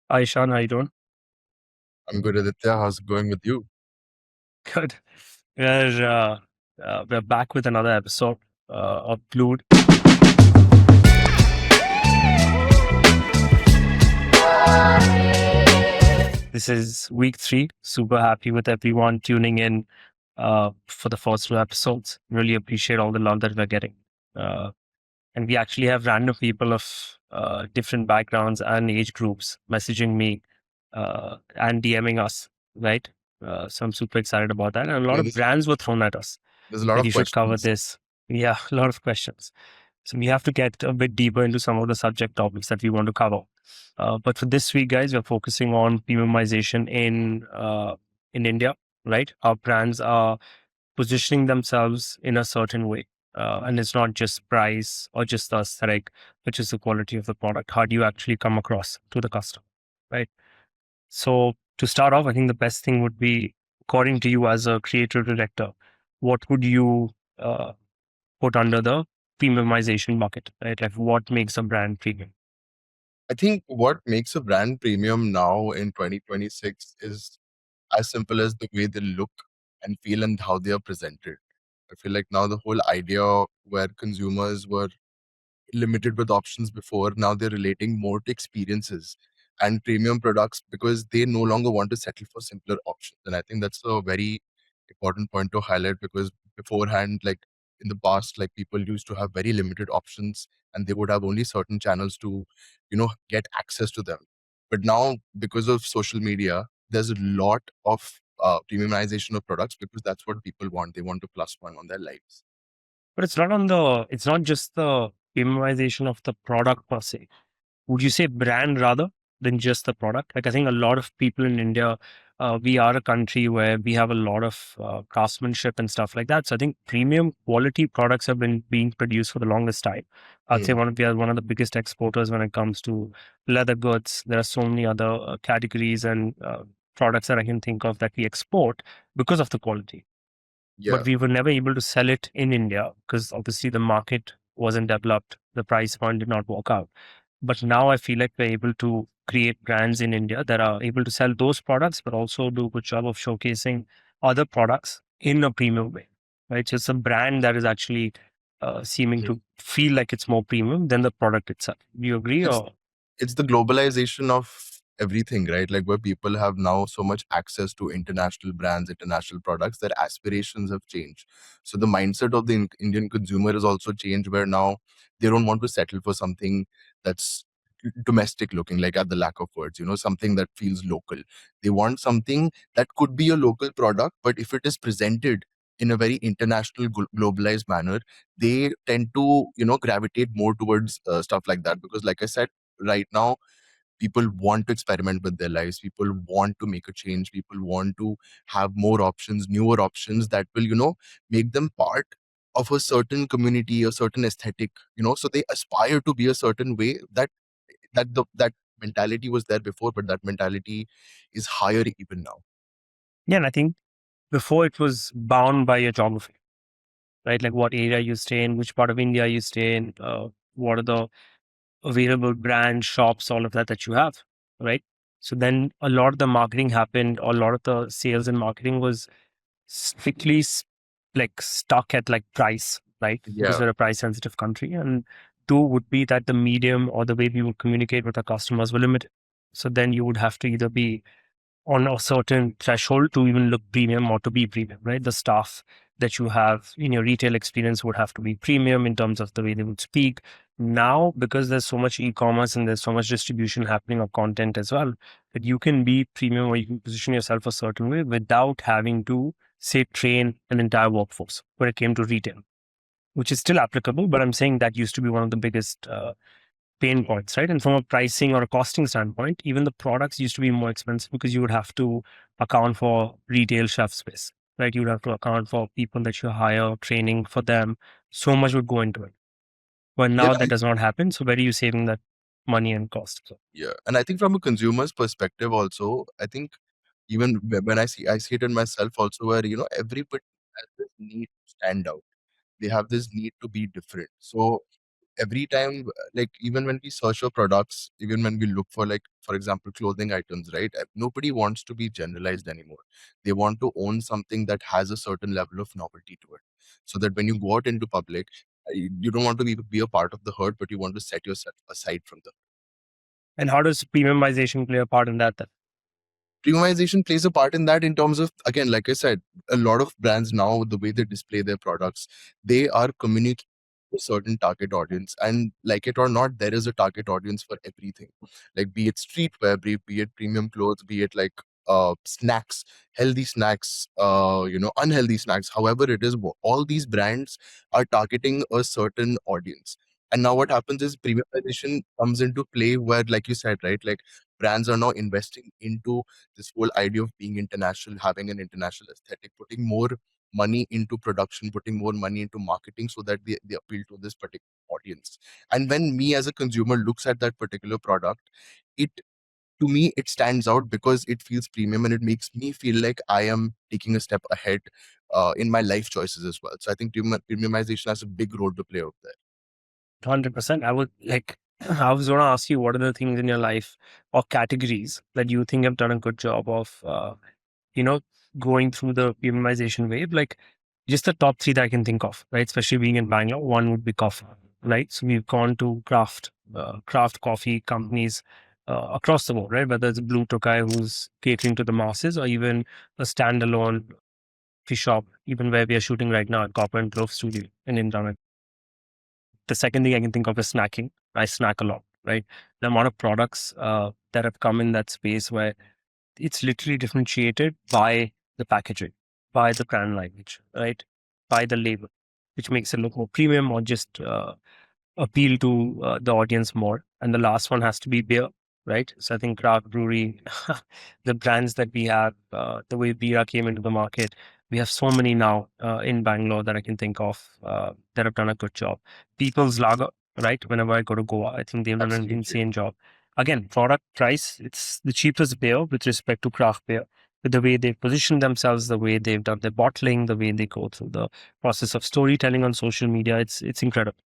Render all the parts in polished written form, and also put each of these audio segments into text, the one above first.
Hi, Ishan, how you doing? I'm good, Aditya. How's it going with you? Good. We're back with another episode of Glued. This is week 3. Super happy with everyone tuning in for the first 2 episodes. Really appreciate all the love that we're getting. Uh, and we actually have random people of different backgrounds and age groups messaging me and DMing us, right? So I'm super excited about that. And a lot Yeah, of brands were thrown at us. there's a lot Like, of you should cover questions. this. Yeah, a lot of questions. So we have to get a bit deeper into some of the subject topics that we want to cover. But for this week, guys, we're focusing on premiumization in India, right? Our brands are positioning themselves in a certain way. And it's not just price or just the aesthetic, which is the quality of the product. How do you actually come across to the customer, right? So to start off, I think the best thing would be, according to you as a creative director, what would you put under the premiumization bucket, right? Like, what makes a brand premium? I think what makes a brand premium now in 2026 is as simple as the way they look and feel and how they are presented. I feel like now the whole idea where consumers were limited with options before, now they're relating more to experiences and premium products because they no longer want to settle for simpler options. And I think that's a very important point to highlight because beforehand, like in the past, like people used to have very limited options and they would have only certain channels to, get access to them. But now, because of social media, there's a lot of premiumization of products because that's what people want. They want to plus one on their lives. But it's not just the premiumization of the product per se. Would you say brand rather than just the product? Like, I think a lot of people in India, we are a country where we have a lot of craftsmanship and stuff like that. So I think premium quality products have been being produced for the longest time. I'd say Mm. we are one of the biggest exporters when it comes to leather goods. There are so many other categories and products that I can think of that we export because of the quality, Yeah. but we were never able to sell it in India because obviously the market wasn't developed. The price point did not work out. But now I feel like we're able to create brands in India that are able to sell those products, but also do a good job of showcasing other products in a premium way, right? So it's a brand that is actually seeming to feel like it's more premium than the product itself. Do you agree? It's Or it's the globalization of everything, right? Like where people have now so much access to international brands, international products, their aspirations have changed. So the mindset of the Indian consumer has also changed, where now they don't want to settle for something that's domestic looking, like at the lack of words, something that feels local. They want something that could be a local product, but if it is presented in a very international globalized manner, they tend to gravitate more towards stuff like that because, like I said, right now people want to experiment with their lives, people want to make a change, people want to have more options, newer options that will make them part of a certain community, a certain aesthetic, so they aspire to be a certain way. That mentality was there before, but that mentality is higher even now. yeah, and I think before it was bound by your geography, right? Like, what area you stay in, which part of India you stay in, what are the available brand shops, all of that you have, right? So then a lot of the marketing happened, or a lot of the sales and marketing was strictly like stuck at like price, right? Because Yeah. we're a price sensitive country. And two would be that the medium or the way we would communicate with our customers were limited. So then you would have to either be on a certain threshold to even look premium or to be premium, right? The staff that you have in your retail experience would have to be premium in terms of the way they would speak. Now, because there's so much e-commerce and there's so much distribution happening of content as well, that you can be premium or you can position yourself a certain way without having to, say, train an entire workforce when it came to retail, which is still applicable. But I'm saying that used to be one of the biggest pain points, right? And from a pricing or a costing standpoint, even the products used to be more expensive because you would have to account for retail shelf space, right? You would have to account for people that you hire, training for them. So much would go into it. But Yeah. now that does not happen. So where are you saving that money and cost? So, Yeah, and I think from a consumer's perspective also, I think even when I see it in myself also, where everybody has this need to stand out. They have this need to be different. So every time, like even when we search for products, even when we look for, like, for example, clothing items, right? Nobody wants to be generalized anymore. They want to own something that has a certain level of novelty to it, so that when you go out into public, you don't want to be a part of the herd, but you want to set yourself aside from the And how does premiumization play a part in that then? premiumization plays a part in that, in terms of, again, like I said, a lot of brands now, the way they display their products, they are communicating to a certain target audience, and like it or not, there is a target audience for everything, like be it streetwear, be it premium clothes, be it like snacks, healthy snacks, unhealthy snacks, however it is, all these brands are targeting a certain audience. And now what happens is premiumization comes into play, where, like you said, right, like brands are now investing into this whole idea of being international, having an international aesthetic, putting more money into production, putting more money into marketing, so that they appeal to this particular audience. And when me as a consumer looks at that particular product, it to me it stands out because it feels premium, and it makes me feel like I am taking a step ahead in my life choices as well. So I think premiumization has a big role to play out there. 100%. I would like, I was going to ask you, what are the things in your life or categories that you think have done a good job of, you know, going through the premiumization wave? Like just the top three that I can think of, right? Especially being in Bangalore, one would be coffee, right? So we've gone to craft coffee companies across the board, right? Whether it's Blue Tokai, who's catering to the masses, or even a standalone coffee shop, even where we are shooting right now at Copper and Grove Studio in Indira. The second thing I can think of is snacking. I snack a lot, right? The amount of products that have come in that space where it's literally differentiated by the packaging, by the brand language, right? By the label, which makes it look more premium or just appeal to the audience more. And the last one has to be beer, right? So I think craft brewery, the brands that we have, the way Bira came into the market, we have so many now in Bangalore that I can think of that have done a good job. People's Lager, right? Whenever I go to Goa, I think they've done an Absolutely. insane job. Again, product price, it's the cheapest beer with respect to craft beer. With the way they've positioned themselves, the way they've done their bottling, the way they go through the process of storytelling on social media, it's incredible,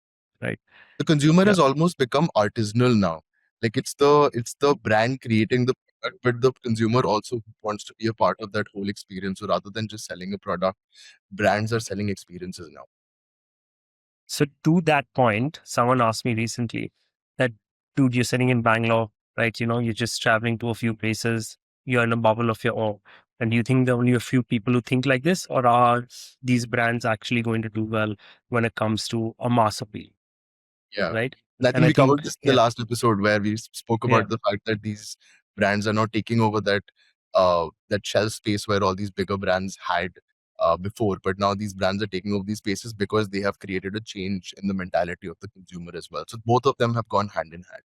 right? The consumer Yeah. has almost become artisanal now. Like it's the brand creating the product, but the consumer also wants to be a part of that whole experience. So rather than just selling a product, brands are selling experiences now. So to that point, someone asked me recently that, dude, you're sitting in Bangalore, right? You know, you're just traveling to a few places, you're in a bubble of your own. And do you think there are only a few people who think like this, or are these brands actually going to do well when it comes to a mass appeal, Yeah. right? And I And think I we covered think, this in the yeah, last episode, where we spoke yeah. about the fact that these brands are not taking over that shelf space where all these bigger brands had before. But now these brands are taking over these spaces because they have created a change in the mentality of the consumer as well. So both of them have gone hand in hand.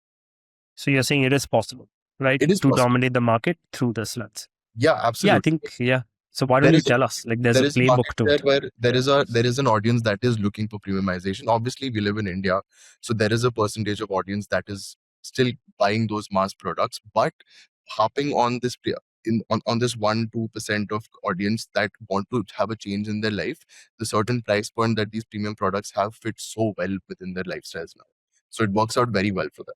So you're saying it is possible, right? It is To possible. dominate the market through this lens. Yeah, Yeah, I absolutely. think, yeah. So why don't There you is a tell us? Like there's there a is a market playbook to there it. where there is an audience that is looking for premiumization. Obviously, we live in India, so there is a percentage of audience that is still buying those mass products, but hopping on on this 1-2% of audience that want to have a change in their life, the certain price point that these premium products have fits so well within their lifestyles now. So it works out very well for them.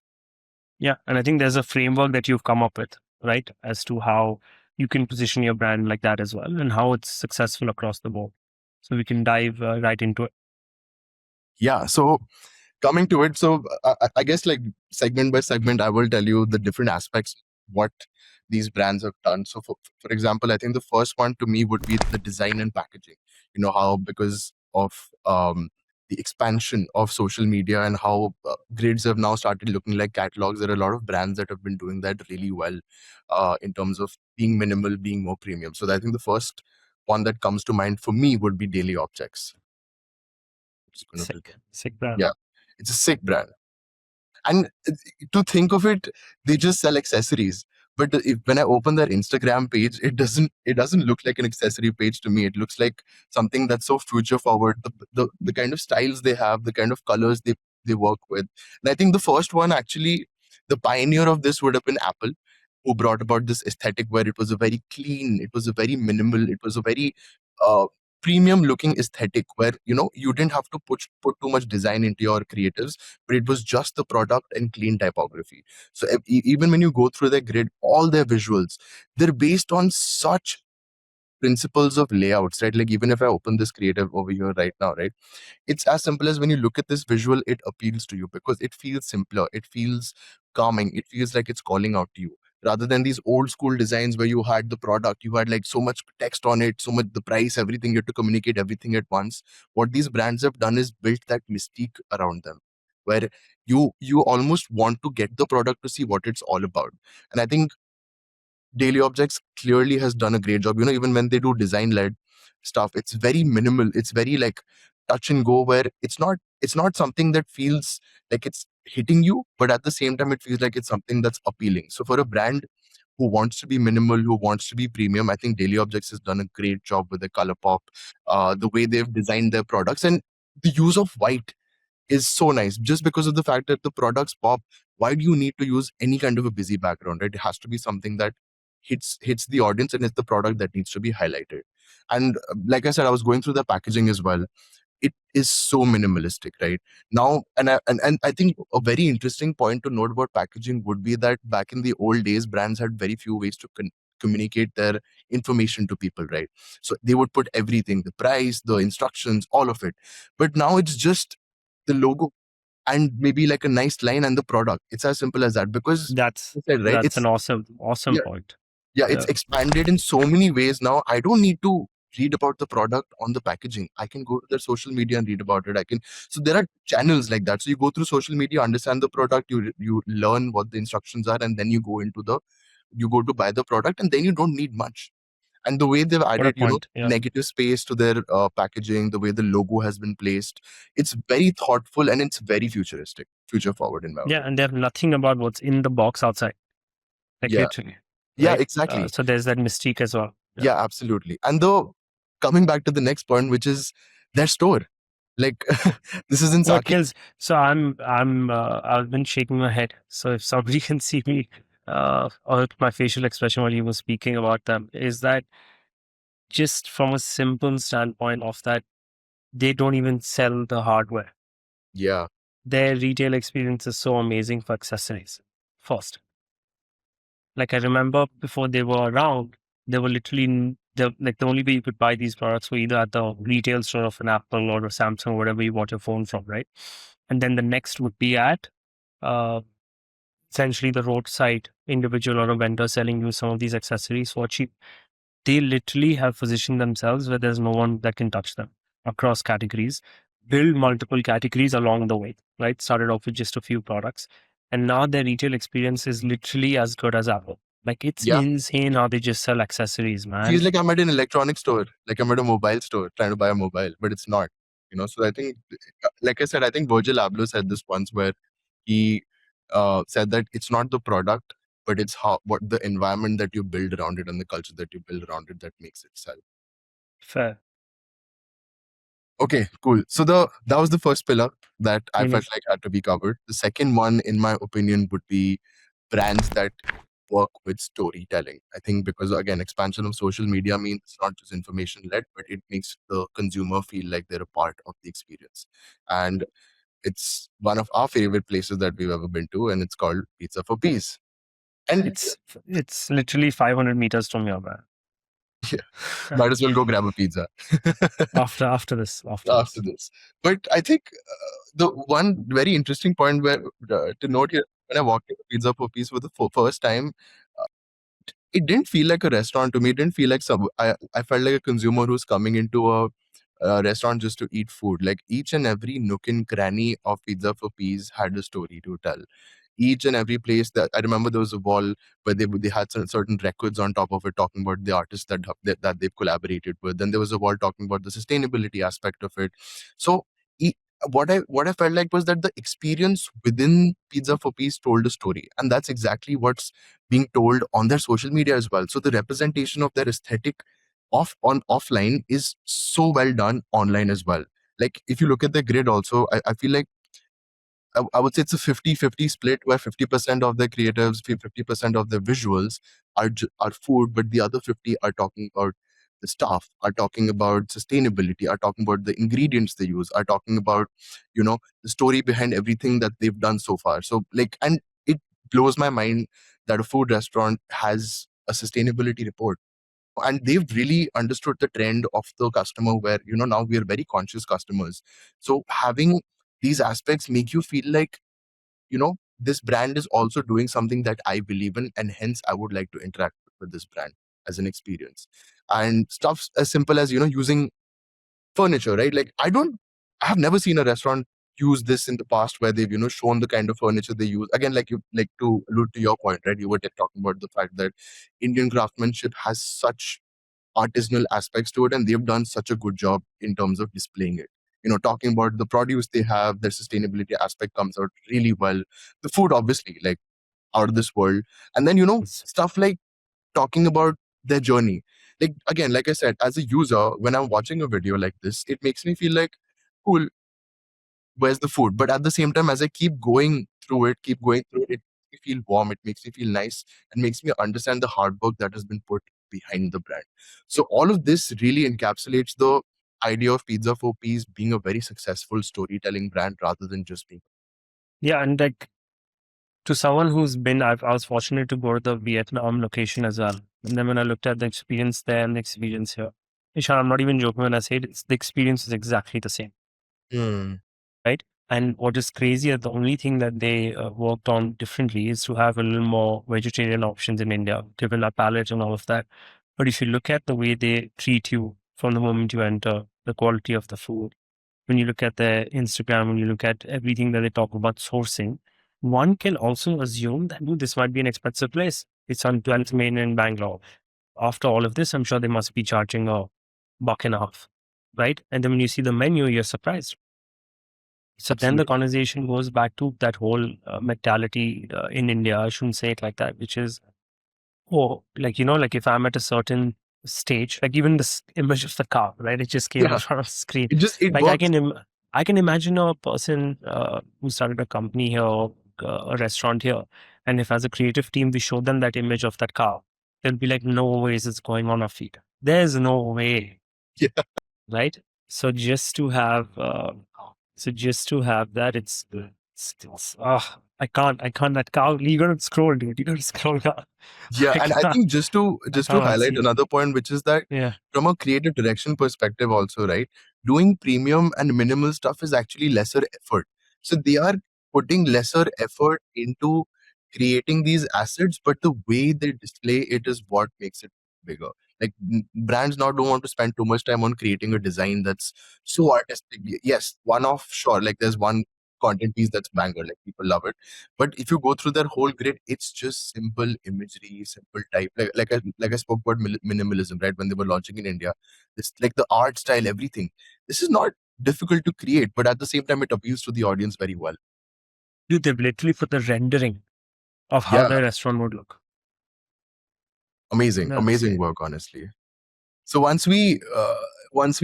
Yeah. And I think there's a framework that you've come up with, right? As to how you can position your brand like that as well and how it's successful across the board. So we can dive right into it. Yeah. So coming to it, so I guess, like, segment by segment, I will tell you the different aspects what these brands have done. So for example, I think the first one to me would be the design and packaging. You know how, because of the expansion of social media, and how grids have now started looking like catalogs, there are a lot of brands that have been doing that really well in terms of being minimal, being more premium. So I think the first one that comes to mind for me would be Daily Objects. Just gonna do Sick, that. sick brand. Yeah, it's a sick brand. And to think of it, they just sell accessories. But when I open their Instagram page, it doesn't look like an accessory page to me. It looks like something that's so future forward. The kind of styles they have, the kind of colors they work with. And I think the first one, actually, the pioneer of this would have been Apple, who brought about this aesthetic where it was a very clean, it was a very minimal, it was a very premium looking aesthetic where you didn't have to put too much design into your creatives, but it was just the product and clean typography. So even when you go through their grid, all their visuals, they're based on such principles of layouts, right? Like even if I open this creative over here right now, right, it's as simple as when you look at this visual, it appeals to you because it feels simpler, it feels calming, it feels like it's calling out to you, rather than these old school designs where you had the product, you had like so much text on it, so much the price, everything, you had to communicate everything at once. What these brands have done is built that mystique around them, where you almost want to get the product to see what it's all about. And I think Daily Objects clearly has done a great job. Even when they do design led stuff, it's very minimal. It's very like touch and go, where it's not something that feels like it's hitting you, but at the same time, it feels like it's something that's appealing. So for a brand who wants to be minimal, who wants to be premium, I think Daily Objects has done a great job with the color pop, the way they've designed their products, and the use of white is so nice just because of the fact that the products pop. Why do you need to use any kind of a busy background, right? It has to be something that hits the audience, and it's the product that needs to be highlighted. And like I said, I was going through the packaging as well. It is so minimalistic right now. And I think a very interesting point to note about packaging would be that back in the old days, brands had very few ways to communicate their information to people, right? So they would put everything, the price, the instructions, all of it. But now it's just the logo and maybe like a nice line and the product. It's as simple as that, because That's you said, right, that's an it's awesome yeah, point. yeah, it's Yeah. expanded in so many ways now. I don't need to read about the product on the packaging. I can go to their social media and read about it. I can. So there are channels like that. So you go through social media, understand the product, you learn what the instructions are, and then you go to buy the product, and then you don't need much. And the way they've What a added, point. Yeah. negative space to their packaging, the way the logo has been placed, it's very thoughtful and it's very futuristic, future forward in my Yeah. opinion. And they have nothing about what's in the box outside, like Yeah, literally, yeah, right? exactly. So there's that mystique as well. Yeah. Yeah, absolutely. And though coming back to the next point, which is their store, like this is in What Saki. kills? So I've been shaking my head. So if somebody can see me, or my facial expression while you were speaking about them, is that just from a simple standpoint of that they don't even sell the hardware. Yeah, Their retail experience is so amazing for accessories. First, like I remember before they were around, they were literally the only way you could buy these products were either at the retail store of an Apple or a Samsung, or wherever you bought your phone from, right? And then the next would be at uh, essentially the roadside individual or a vendor selling you some of these accessories for cheap. They literally have positioned themselves where there's no one that can touch them across categories, build multiple categories along the way, right? Started off with just a few products. And now their retail experience is literally as good as Apple. Like it's yeah. insane how they just sell accessories, Feels man. like I'm at an electronic store, like I'm at a mobile store trying to buy a mobile, but it's not. So I think, like I said, I think Virgil Abloh said this once where he said that it's not the product, but it's what the environment that you build around it and the culture that you build around it that makes it sell. Fair. Okay, cool. So that was the first pillar that I Mhm. felt like had to be covered. The second one, in my opinion, would be brands that work with storytelling. I think because again, expansion of social media means it's not just information led, but it makes the consumer feel like they're a part of the experience. And it's one of our favorite places that we've ever been to, and it's called Pizza for Peace. And It's literally 500 meters from your man. might as well go grab a pizza. After After this. this. But I think the one very interesting point where to note here, when I walked into Pizza for Peace for the first time, uh, it didn't feel like a restaurant to me. It didn't feel like I felt like a consumer who's coming into a restaurant just to eat food. Like each and every nook and cranny of Pizza for Peace had a story to tell. Each and every place that I remember, there was a wall where they had certain records on top of it talking about the artists that they've collaborated with. Then there was a wall talking about the sustainability aspect of it. So e- what I felt like was that the experience within Pizza for Peace told a story, and that's exactly what's being told on their social media as well. So the representation of their aesthetic offline is so well done online as well. Like if you look at the grid also, I feel like I would say it's a 50-50 split where 50% of the creatives, 50% of the visuals are food, but the other 50 are talking about the staff, are talking about sustainability, are talking about the ingredients they use, are talking about, the story behind everything that they've done so far. So like, and it blows my mind that a food restaurant has a sustainability report, and they've really understood the trend of the customer, where now we are very conscious customers. So having these aspects make you feel like, this brand is also doing something that I believe in, and hence I would like to interact with this brand as an experience. And stuff as simple as, using furniture, right? Like, I have never seen a restaurant use this in the past, where they've, shown the kind of furniture they use. Again, like, you like to allude to your point, right? You were talking about the fact that Indian craftsmanship has such artisanal aspects to it, and they've done such a good job in terms of displaying it. Talking about the produce they have, their sustainability aspect comes out really well. The food, obviously, like, out of this world. And then, Yes. stuff like talking about their journey. Like, again, like I said, as a user, when I'm watching a video like this, it makes me feel like, cool, where's the food? But at the same time, as I keep going through it, makes me feel warm, it makes me feel nice, and makes me understand the hard work that has been put behind the brand. So all of this really encapsulates the idea of Pizza for Peace being a very successful storytelling brand rather than just being. Yeah, and like to someone who's been, I was fortunate to go to the Vietnam location as well. And then when I looked at the experience there and the experience here, Ishan, I'm not even joking when I say it, the experience is exactly the same, Hmm. right? And what is crazy is the only thing that they worked on differently is to have a little more vegetarian options in India, given our palate and all of that. But if you look at the way they treat you from the moment you enter, the quality of the food, when you look at their Instagram, when you look at everything that they talk about sourcing, one can also assume that this might be an expensive place. It's on 12th Main in Bangalore. After all of this, I'm sure they must be charging a buck and a half, right? And then when you see the menu, you're surprised. So then the Absolutely. conversation goes back to that whole mentality in India. I shouldn't say it like that, which is, oh, like, like if I'm at a certain stage, like even this image of the car, right? It just came in Yeah. front of the screen. It Like works. I can imagine a person who started a company here or a restaurant here. And if as a creative team, we show them that image of that car, they'll be like, no ways it's going on our feed. There's no way, Yeah. right? So just to have that, I can't, that cow, you gotta scroll, dude. You gotta scroll down. Yeah, I and I can't, think just to I highlight see it. another point, which is that Yeah. from a creative direction perspective also, right? Doing premium and minimal stuff is actually lesser effort. So they are putting lesser effort into creating these assets, but the way they display it is what makes it bigger. Like, brands now don't want to spend too much time on creating a design that's so artistic. Yes, one off, sure. Like, there's one content piece that's banger, like people love it. But if you go through their whole grid, it's just simple imagery, simple type. Like I spoke about minimalism, right? When they were launching in India, it's like the art style, everything. This is not difficult to create, but at the same time, it appeals to the audience very well. Dude, they've literally put the rendering of how Yeah, the restaurant would look. amazing, That's amazing it. work, honestly. So once we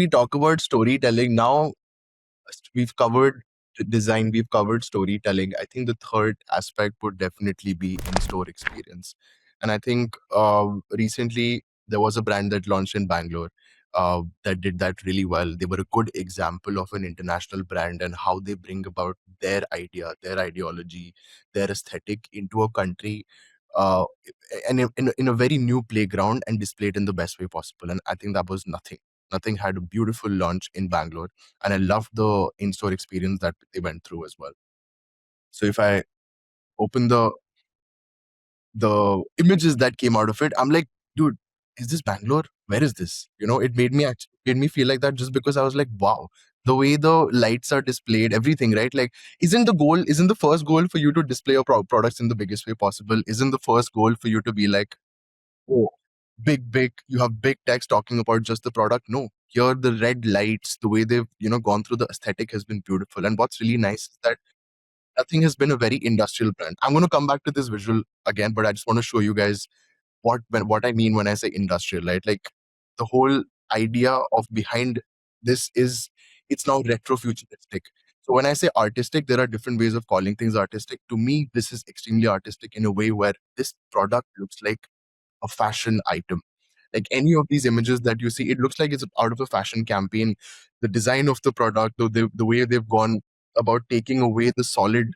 talk about storytelling, now we've covered design, we've covered storytelling. I think the third aspect would definitely be in-store experience. And I think recently there was a brand that launched in Bangalore that did that really well. They were a good example of an international brand and how they bring about their idea, their ideology, their aesthetic into a country, uh, and in a very new playground, and display it in the best way possible. And I think that was Nothing. Nothing had a beautiful launch in Bangalore, and I loved the in-store experience that they went through as well. So if I open the images that came out of it, I'm like, dude, is this Bangalore? Where is this? It made me feel like that, just because I was like, wow, the way the lights are displayed, everything, right? Like, isn't the first goal for you to display your products in the biggest way possible? Isn't the first goal for you to be like, oh, big, you have big text talking about just the product? No, here the red lights, the way they've gone through the aesthetic has been beautiful. And what's really nice is that Nothing has been a very industrial brand. I'm going to come back to this visual again, but I just want to show you guys what I mean when I say industrial, right? Like, the whole idea of behind this is, it's now retro futuristic. So when I say artistic, there are different ways of calling things artistic. To me, this is extremely artistic in a way where this product looks like a fashion item. Like any of these images that you see, it looks like it's out of a fashion campaign. The design of the product, the way they've gone about taking away the solid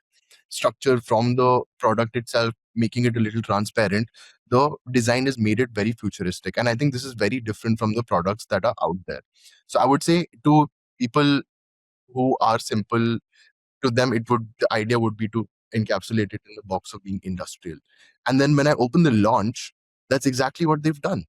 structure from the product itself, making it a little transparent. The design has made it very futuristic. And I think this is very different from the products that are out there. So I would say to people who are simple, to them, the idea would be to encapsulate it in the box of being industrial. And then when I open the launch, that's exactly what they've done.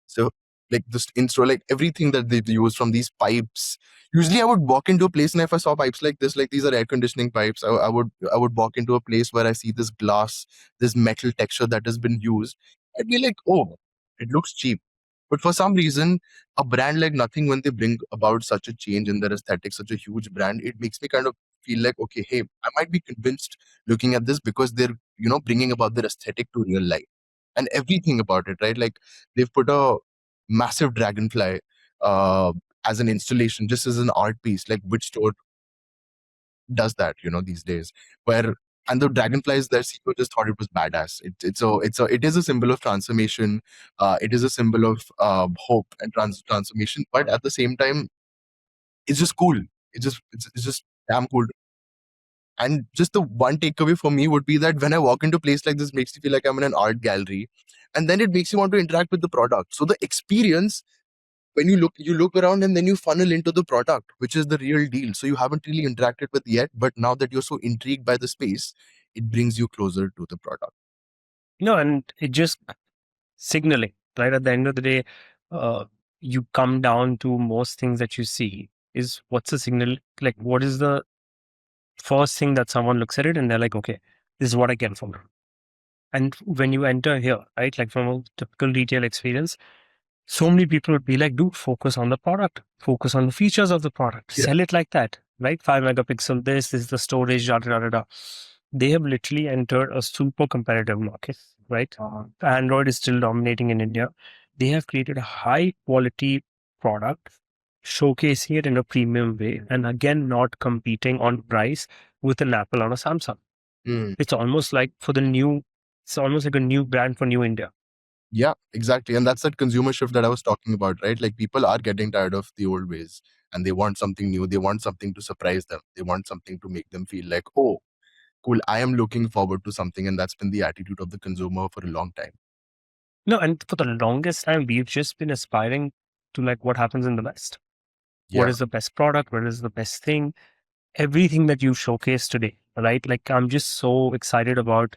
So like this intro, like everything that they've used from these pipes. Usually I would walk into a place and if I saw pipes like this, like these are air conditioning pipes, I would walk into a place where I see this glass, this metal texture that has been used. I'd be like, oh, it looks cheap. But for some reason, a brand like Nothing, when they bring about such a change in their aesthetic, such a huge brand, it makes me kind of feel like, okay, hey, I might be convinced looking at this because they're, bringing about their aesthetic to real life and everything about it, right? Like they've put a massive dragonfly uh, as an installation, just as an art piece. Like which store does that, these days? Where and the dragonflies, their CEO just thought it was badass. It is a symbol of transformation. It is a symbol of hope and transformation. But at the same time, it's just cool. It's just damn cool. And just the one takeaway for me would be that when I walk into a place like this, makes me feel like I'm in an art gallery, and then it makes you want to interact with the product. So the experience, when you look around and then you funnel into the product, which is the real deal. So you haven't really interacted with yet, but now that you're so intrigued by the space, it brings you closer to the product. No, and it just signaling, right? At the end of the day, uh, you come down to most things that you see is what's the signal? Like, what is the first thing that someone looks at it and they're like, okay, this is what I get from it. And when you enter here, right, like from a typical retail experience, so many people would be like, dude, focus on the product, focus on the features of the product, Yeah. sell it like that, right? 5 megapixel, this is the storage, da da da da. They have literally entered a super competitive market, right? Android is still dominating in India. They have created a high quality product, showcasing it in a premium way, and again, not competing on price with an Apple or a Samsung. Mm. It's almost like it's almost like a new brand for New India. Yeah, exactly. And that's that consumer shift that I was talking about, right? Like people are getting tired of the old ways and they want something new. They want something to surprise them. They want something to make them feel like, oh, cool, I am looking forward to something. And that's been the attitude of the consumer for a long time. No, and for the longest time, we've just been aspiring to like what happens in the West. What Yeah. is the best product? What is the best thing? Everything that you showcased today, right? Like I'm just so excited about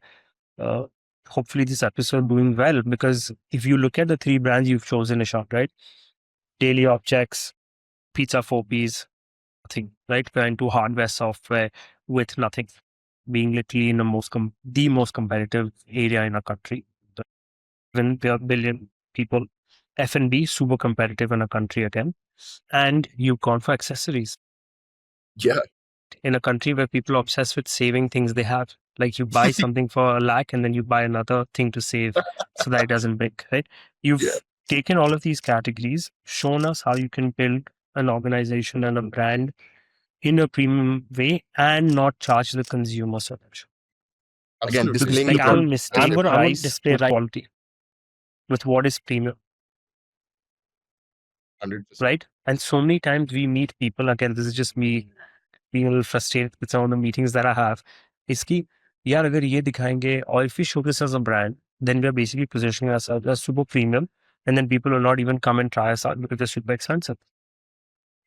uh, hopefully this episode doing well, because if you look at the three brands you've chosen, Ishant, right? Daily Objects, Pizza 4Ps, Nothing, right? We're into hardware, software with Nothing being literally in the most competitive area in our country. When there are billion people, F&B super competitive in a country again, and you've gone for accessories Yeah. in a country where people are obsessed with saving things they have. Like you buy something for 1 lakh and then you buy another thing to save so that it doesn't break, right? Yeah. You've taken all of these categories, shown us how you can build an organization and a brand in a premium way and not charge the consumer so much. Again, Because displaying the like product. I'm mistake price display quality with what is premium, 100%. right? And so many times we meet people, again, this is just me being a little frustrated with some of the meetings that I have, is कि यार अगर ये दिखाएंगे, or if we show this as a brand, then we're basically positioning ourselves as super premium, and then people will not even come and try us out because they're super expensive,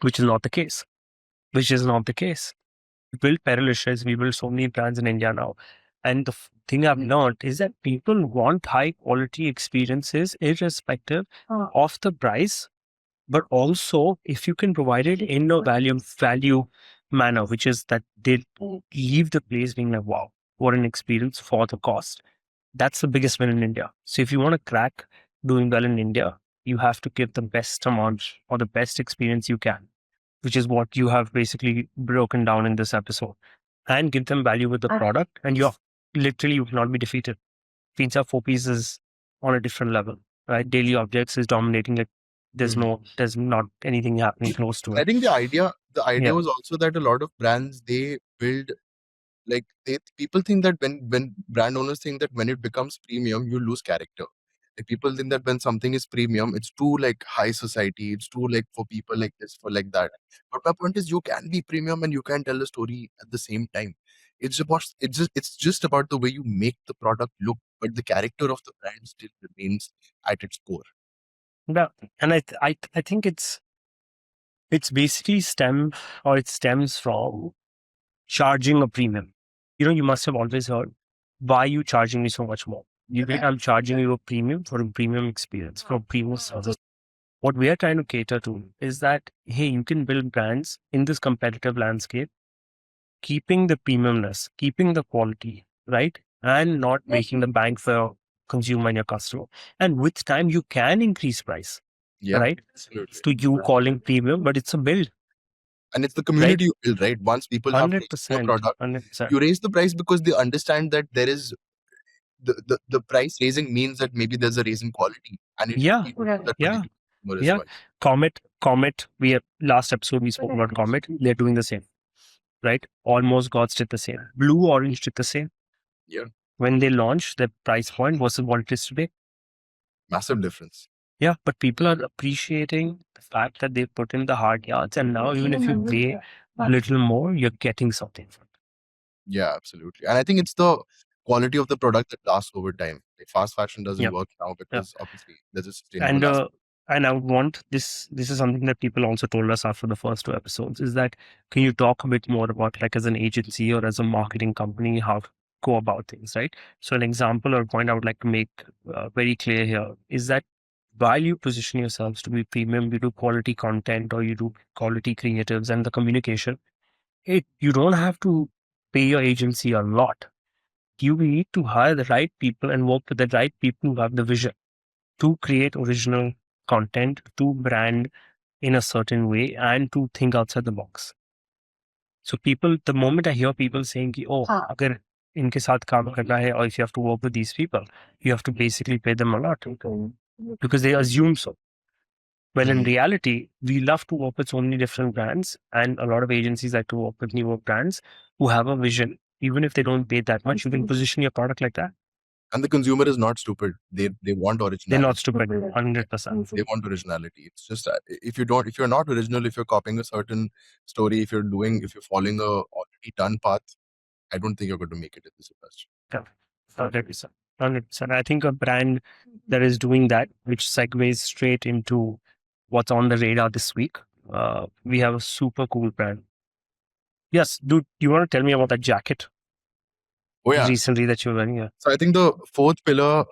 which is not the case. Which is not the case. We build Perilicious, we build so many brands in India now. And the thing I've learned is that people want high quality experiences irrespective of the price, but also if you can provide it in a value manner, which is that they leave the place being like, wow, what an experience for the cost. That's the biggest win in India. So if you want to crack doing well in India, you have to give the best amount or the best experience you can, which is what you have basically broken down in this episode, and give them value with the product, and you will not be defeated. Pizza 4 Ps is on a different level, right? Daily Objects is dominating it. There's not anything happening close to I it. think the idea Yeah. was also that a lot of brands, they build, like, people think that when brand owners think that when it becomes premium, you lose character. Like, people think that when something is premium, it's too like high society, it's too like for people like this, for like that. But my point is, you can be premium and you can tell a story at the same time. It's just about the way you make the product look, but the character of the brand still remains at its core. Yeah. And I think it's basically it stems from charging a premium. You must have always heard, why are you charging me so much more? You think I'm charging you a premium for a premium experience, for a premium service. What we are trying to cater to is that, hey, you can build brands in this competitive landscape, keeping the premiumness, keeping the quality, right? And not making the bank for your consumer and your customer. And with time, you can increase price, Yeah, right? absolutely. To you calling premium, but it's a build, And it's the right? community you build, right? Once people have taken your 100%, product, 100%. you raise the price because they understand that there is the price raising means that maybe there's a raise in quality, and it Yeah, appeals to that yeah, particular customer as yeah. well. Comet. Last episode we spoke about Comet. They're doing the same, right? Almost Gods did the same. Blue Orange did the same. Yeah, When they launched, the price point versus what it is today. massive difference. Yeah, but people are appreciating the fact that they put in the hard yards, and now even if you pay a little more, you're getting something from it. Yeah, absolutely. And I think it's the quality of the product that lasts over time. Like, fast fashion doesn't Yeah, work now yeah. because obviously there's a sustainable And aspect. and I would want this. This is something that people also told us after the first two episodes. Is that, can you talk a bit more about, like, as an agency or as a marketing company, how to go about things, right? So an example or point I would like to make very clear here is that while you position yourselves to be premium, you do quality content or you do quality creatives and the communication. You don't have to pay your agency a lot. You need to hire the right people and work with the right people who have the vision to create original content, to brand in a certain way, and to think outside the box. So people, the moment I hear people saying, ki, oh, agar inke saath kaam karna hai, or if you have to work with these people, you have to basically pay them a lot because they assume so. Well, in Mhm. reality, we love to work with so many different brands, and a lot of agencies like to work with newer brands who have a vision. Even if they don't pay that much, you can position your product like that. And the consumer is not stupid. They want They're not originality. stupid, Yeah, 100%. they want originality. It's just if you're not original, if you're copying a certain story, if you're following a already done path, I don't think you're going to make it in this industry. Yeah, 100%. 100%. I think a brand that is doing that, which segues straight into what's on the radar this week. We have a super cool brand. Yes, dude, you want to tell me about that jacket Oh yeah. recently that you're wearing? Yeah. So I think the fourth pillar,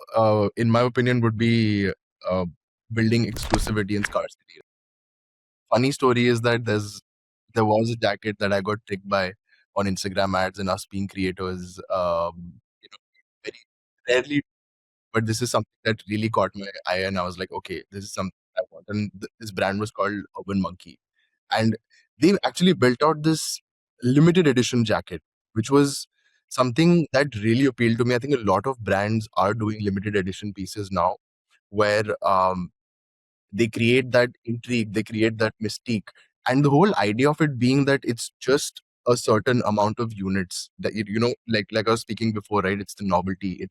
in my opinion, would be uh, building exclusivity and scarcity. Funny story is that there was a jacket that I got tricked by on Instagram ads, and us being creators, very rarely. But this is something that really caught my eye, and I was like, okay, this is something I want. And this brand was called Urban Monkey, and they actually built out this limited edition jacket, which was something that really appealed to me. I think a lot of brands are doing limited edition pieces now, where they create that intrigue, they create that mystique, and the whole idea of it being that it's just a certain amount of units that like I was speaking before, right? It's the novelty,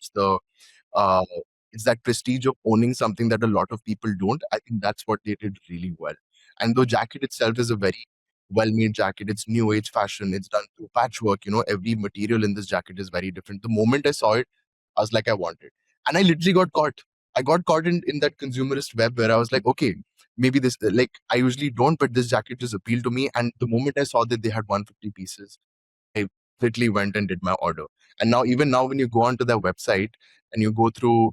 uh, it's that prestige of owning something that a lot of people don't. I think that's what they did really well. And the jacket itself is a very well-made jacket. It's new age fashion. It's done through patchwork. Every material in this jacket is very different. The moment I saw it, I was like, I want it. And I literally got caught. I got caught in that consumerist web where I was like, okay, maybe this, like, I usually don't, but this jacket just appealed to me. And the moment I saw that they had 150 pieces, I literally went and did my order. And now, even now, when you go onto their website and you go through,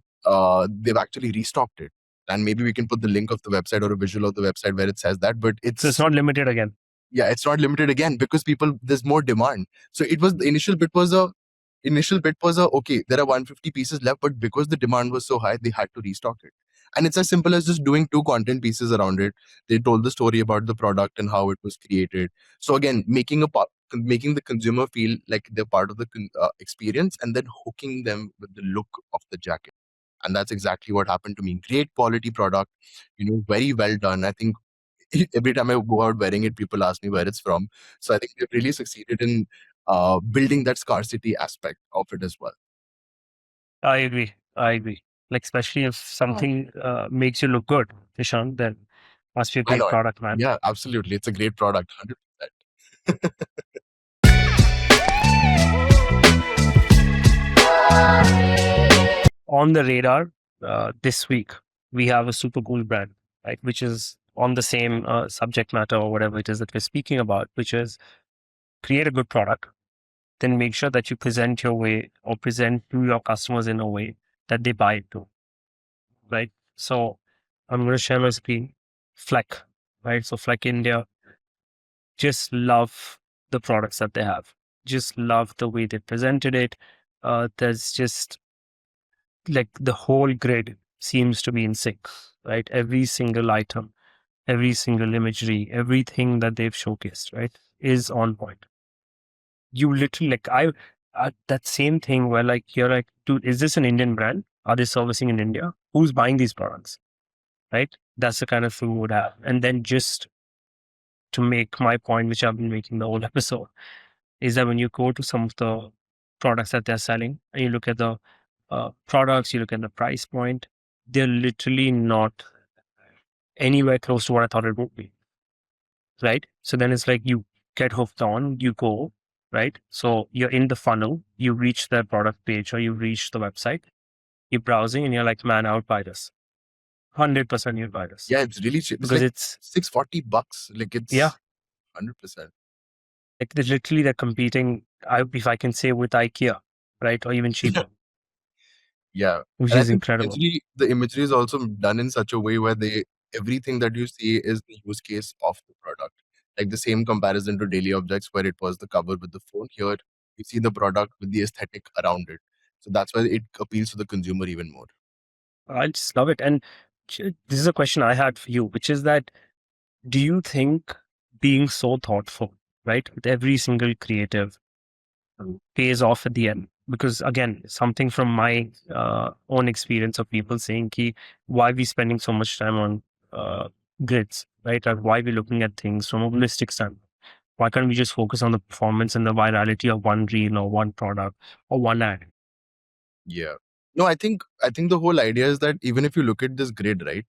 they've actually restocked it. And maybe we can put the link of the website or a visual of the website where it says that. But So it's not limited again. yeah, it's not limited again because there's more demand. So it was the initial bit was a okay, there are 150 pieces left, but because the demand was so high, they had to restock it. And it's as simple as just doing two content pieces around it. They told the story about the product and how it was created. So again, making the consumer feel like they're part of the experience, and then hooking them with the look of the jacket. And that's exactly what happened to me. Great quality product, very well done. I think every time I go out wearing it, people ask me where it's from. So I think they've really succeeded in building that scarcity aspect of it as well. I agree. I agree. Like, especially if something makes you look good, Ishan, then must be a Why great not? product, man. Yeah, absolutely. It's a great product, 100%. On the radar, this week, we have a super cool brand, right? Which is on the same subject matter or whatever it is that we're speaking about, which is create a good product, then make sure that you present your way or present to your customers in a way that they buy it too, right? So I'm going to share my screen. Fleck, right? So Fleck India, just love the products that they have. Just love the way they presented it. There's just like the whole grid seems to be in sync, right? Every single item, every single imagery, everything that they've showcased, right, is on point. You literally like that same thing where like you're like, dude, is this an Indian brand? Are they servicing in India? Who's buying these products? Right? That's the kind of thing we would have. And then just to make my point, which I've been making the whole episode, is that when you go to some of the products that they're selling and you look at the products, you look at the price point, they're literally not anywhere close to what I thought it would be. Right. So then it's like you get hooked on, you go, right? So you're in the funnel, you reach the product page or you reach the website, you're browsing and you're like, man, I would buy this. 100% you'd buy this. Yeah, it's really cheap. It's Because like it's, $640. Like yeah, it's 100%. like they're competing, if I can say, with IKEA, right? Or even cheaper, Yeah. which And I is think incredible. the imagery is also done in such a way where everything that you see is the use case of the product. Like the same comparison to daily objects where it was the cover with the phone. Here you see the product with the aesthetic around it. So that's why it appeals to the consumer even more. I just love it. And this is a question I had for you, which is that, do you think being so thoughtful, right, with every single creative pays off at the end? Because again, something from my own experience of people saying, ki, why are we spending so much time on grids, right? Or why are we looking at things from a holistic standpoint? Why can't we just focus on the performance and the virality of one reel or one product or one ad? Yeah. No, I think the whole idea is that even if you look at this grid, right,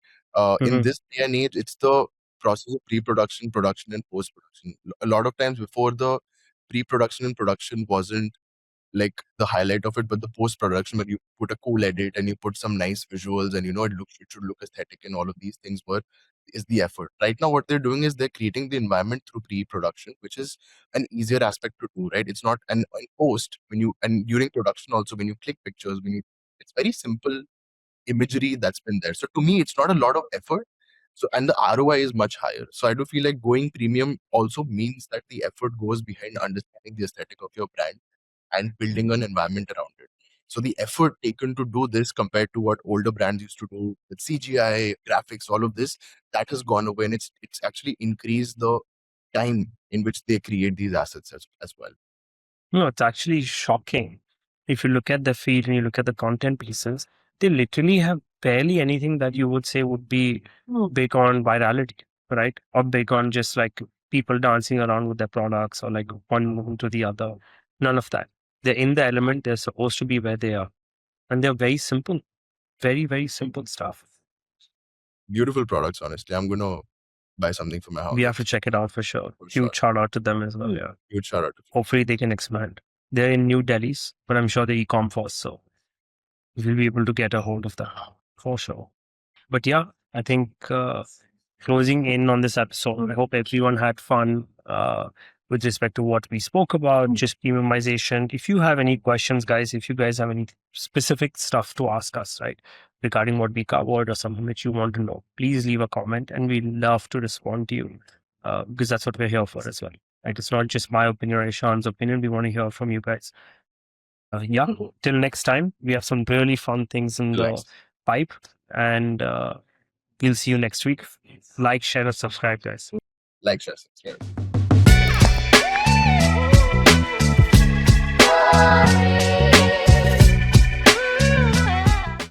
in Mm-hmm. this day and age, it's the process of pre-production, production, and post-production. A lot of times before, the pre-production and production wasn't like the highlight of it, but the post-production where you put a cool edit and you put some nice visuals and it should look aesthetic and all of these things were is the effort. Right now, what they're doing is they're creating the environment through pre-production, which is an easier aspect to do, right? It's not an post when you and during production also when you click pictures, it's very simple imagery that's been there. So to me, it's not a lot of effort. So and the ROI is much higher. So I do feel like going premium also means that the effort goes behind understanding the aesthetic of your brand and building an environment around it. So the effort taken to do this compared to what older brands used to do with CGI, graphics, all of this, that has gone away, and it's actually increased the time in which they create these assets as well. No, it's actually shocking. If you look at the feed and you look at the content pieces, they literally have barely anything that you would say would be big on virality, right? Or big on just like people dancing around with their products or like one to the other. None of that. They're in the element, they're supposed to be where they are. And they're very simple, very, very simple stuff. Beautiful products, honestly. I'm gonna buy something for my house We have to check it out for sure. for sure. Huge shout out to them as well. Yeah. Huge shout out to Hopefully they can expand. They're in New Delhi's, but I'm sure they're e-com first. So we'll be able to get a hold of that for sure. But yeah, I think closing in on this episode, I hope everyone had fun with respect to what we spoke about, just premiumization. If you have any questions, guys, if you guys have any specific stuff to ask us, right, regarding what we covered or something that you want to know, please leave a comment and we'd love to respond to you because that's what we're here for as well. Right? It's not just my opinion or Ishan's opinion. We want to hear from you guys. Yeah, till next time, we have some really fun things in the relax. pipe, and we'll see you next week. Like, share, and subscribe, guys. Like, share, subscribe.